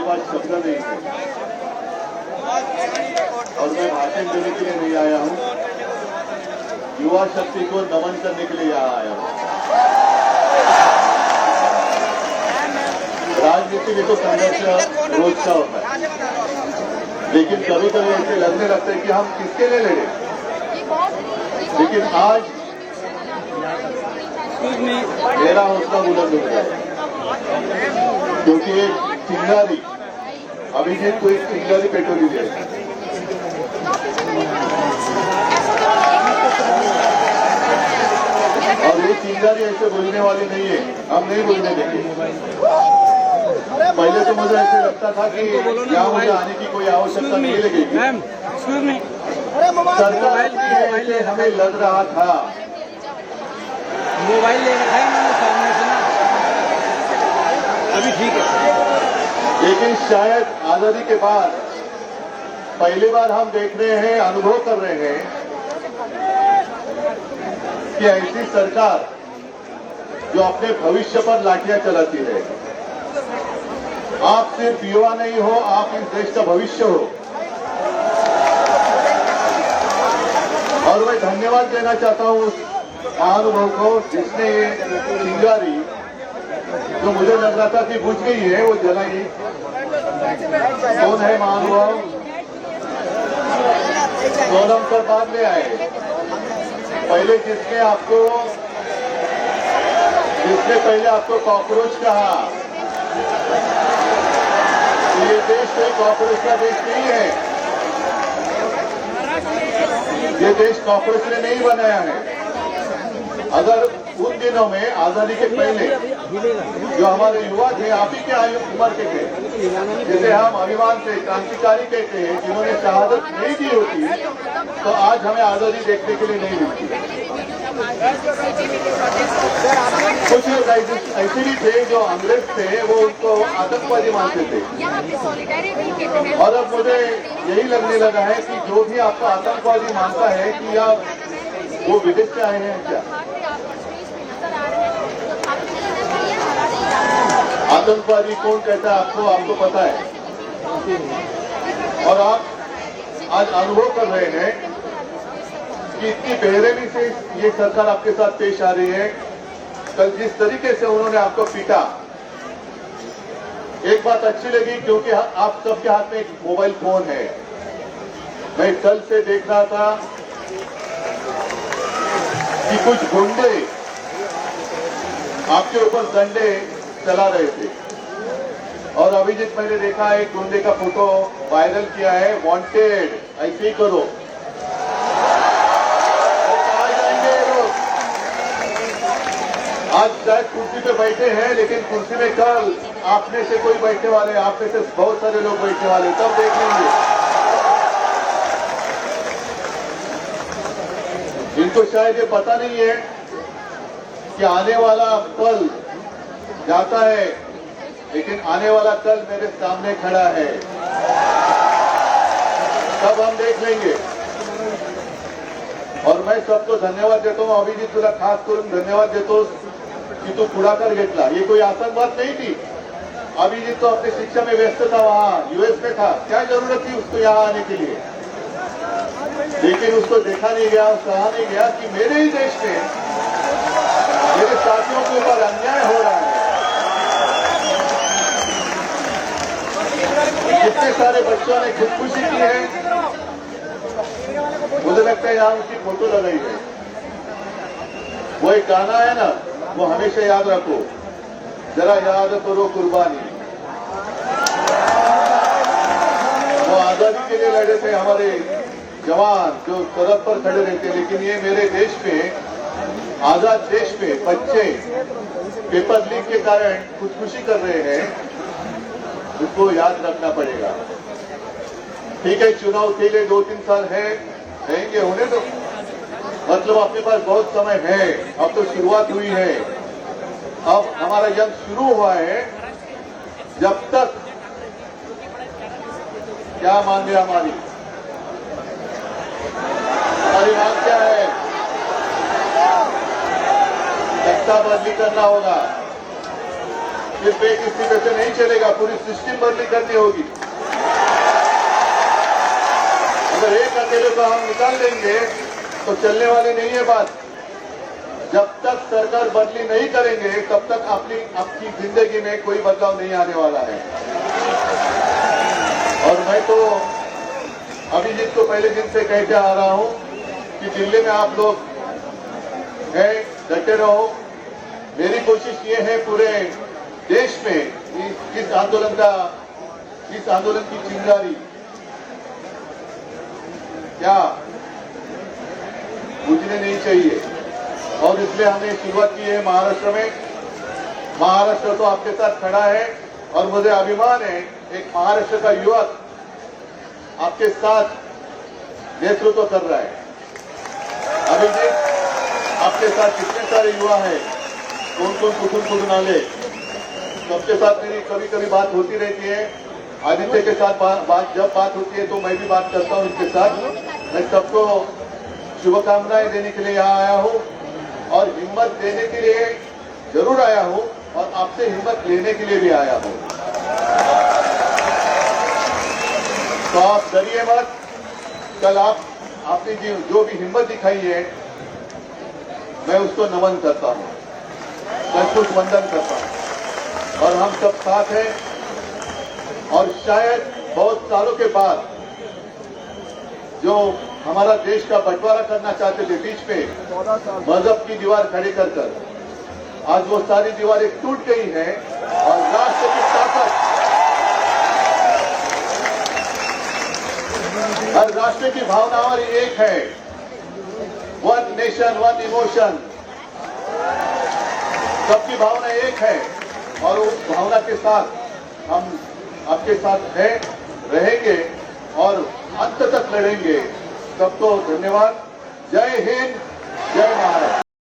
मेरे पास शब्द नहीं है और मैं भाषण देने के लिए नहीं आया हूं, युवा शक्ति को नमन करने के लिए यहाँ आया हूं। राजनीति में तो संघर्ष रोज का होता है, लेकिन कभी कभी ऐसे लगने लगता है कि हम किसके लिए लड़े। लेकिन आज मेरा हौसला बुलंद हो गया क्योंकि एक चिंगारी, अभिजीत को एक चिंगारी पेट्रोल दे, और ये चिंगारी ऐसे बोलने वाली नहीं है, हम नहीं बोलने देंगे। पहले तो मुझे ऐसे लगता था कि यहाँ मुझे आने की कोई आवश्यकता नहीं लगेगी। सरकार ऐसे हमें लग रहा था। मोबाइल ले रखा है मैंने सामने से ना, अभी ठीक है। लेकिन शायद आजादी के बाद पहली बार हम देख रहे हैं, अनुभव कर रहे हैं कि ऐसी सरकार जो अपने भविष्य पर लाठियां चलाती है। आप सिर्फ युवा नहीं हो, आप इस देश का भविष्य हो। और मैं धन्यवाद देना चाहता हूं उस महानुभव को जिसने ये चिंगारी, जो मुझे लग रहा था कि बुझ गई है, वो जलाई। कौन है महानुभव? सोनम सर बाद में आए। पहले जिसने पहले आपको कॉकरोच कहा। ये देश कोई कॉकरोच का देश नहीं है, ये देश कॉकरोच ने नहीं बनाया है। अगर उन दिनों में आजादी के पहले जो हमारे युवा थे, आप ही के उम्र के थे, जिसे हम अभिमान से क्रांतिकारी कहते हैं, जिन्होंने शहादत नहीं दी होती तो आज हमें आजादी देखने के लिए नहीं मिलती। कुछ लोग ऐसे भी थे जो अंग्रेज थे, वो उनको आतंकवादी मानते थे। और अब मुझे यही लगने लगा है कि जो भी आपको आतंकवादी मानता है कि या वो विदेश से आए हैं क्या। आतंकवादी कौन कहता है आपको पता है। और आप आज अनुभव कर रहे हैं कि इतनी बेरहमी से ये सरकार आपके साथ पेश आ रही है। कल जिस तरीके से उन्होंने आपको पीटा, एक बात अच्छी लगी क्योंकि आप सबके हाथ में एक मोबाइल फोन है। मैं कल से देख रहा था कि कुछ गुंडे आपके ऊपर डंडे चला रहे थे। और अभिजीत, मैंने देखा एक गुंडे का फोटो वायरल किया है, वांटेड, ऐसे ही करो। आज शायद कुर्सी पे बैठे हैं, लेकिन कुर्सी में कल आप में से कोई बैठने वाले, आप में से बहुत सारे लोग बैठने वाले, तब देख लेंगे। इनको शायद ये पता नहीं है कि आने वाला पल जाता है, लेकिन आने वाला कल मेरे सामने खड़ा है, तब हम देख लेंगे। और मैं सबको धन्यवाद देता हूँ। अभिजीत, तुला खास करून धन्यवाद देतो कि तू पुढाकार घेतला। ये कोई आसान बात नहीं थी। अभिजीत तो अपनी शिक्षा में व्यस्त था, वहां यूएस में था, क्या जरूरत थी उसको यहाँ आने के लिए। लेकिन उसको देखा नहीं गया, कहा नहीं गया कि मेरे ही देश में मेरे साथियों के ऊपर अन्याय हो रहा है। कितने सारे बच्चों ने खुदकुशी की है। मुझे लगता है यहाँ उसकी फोटो लगाई है। वो एक गाना है ना, वो हमेशा याद रखो, जरा याद करो कुर्बानी। वो आजादी के लिए लड़े थे हमारे जवान, जो सरहद पर खड़े रहते। लेकिन ये मेरे देश में, आजाद देश में बच्चे पेपर लीक के कारण खुदकुशी कर रहे हैं, उसको याद रखना पड़ेगा। ठीक है, चुनाव के लिए 2-3 साल रहेंगे, होने दो। मतलब अपने पास बहुत समय है, अब तो शुरुआत हुई है, अब हमारा जंग शुरू हुआ है। जब तक क्या मांगे हमारी मांग क्या है? सत्ता बदली करना होगा, सिर्फ एक इस्तीफे से नहीं चलेगा, पूरी सिस्टम बदली करनी होगी। अगर एक अकेले को हम निकाल देंगे तो चलने वाली नहीं है बात। जब तक सरकार बदली नहीं करेंगे तब तक आपकी जिंदगी में कोई बदलाव नहीं आने वाला है। और मैं तो अभिजीत को पहले दिन से कहते आ रहा हूं कि दिल्ली में आप लोग हैं, डटे रहो। मेरी कोशिश ये है पूरे देश में इस आंदोलन की चिंगारी क्या बुझने नहीं चाहिए, और इसलिए हमने शुरुआत की है महाराष्ट्र में। महाराष्ट्र तो आपके साथ खड़ा है और मुझे अभिमान है एक महाराष्ट्र का युवक आपके साथ नेतृत्व कर रहा है। अभिजीत, आपके साथ कितने सारे युवा हैं, कौन कौन कुटुंब आले, सबके साथ मेरी कभी कभी बात होती रहती है। आदित्य के साथ जब बात होती है तो मैं भी बात करता हूं इनके साथ। मैं सबको शुभकामनाएं देने के लिए यहाँ आया हूँ और हिम्मत देने के लिए जरूर आया हूँ और आपसे हिम्मत लेने के लिए भी आया हूँ। तो आप डरिए मत। कल आपने जो भी हिम्मत दिखाई है मैं उसको नमन करता हूँ, सचमुच वंदन करता हूँ। और हम सब साथ हैं और शायद बहुत सालों के बाद जो हमारा देश का बंटवारा करना चाहते थे बीच में मजहब की दीवार खड़ी कर आज वो सारी दीवारें टूट गई हैं और राष्ट्र की ताकत, हर राष्ट्र की भावना हमारी एक है। वन नेशन वन इमोशन, सबकी भावना एक है और उस भावना के साथ हम आपके साथ हैं, रहेंगे और अंत तक लड़ेंगे। सबको धन्यवाद। जय हिंद, जय महाराष्ट्र।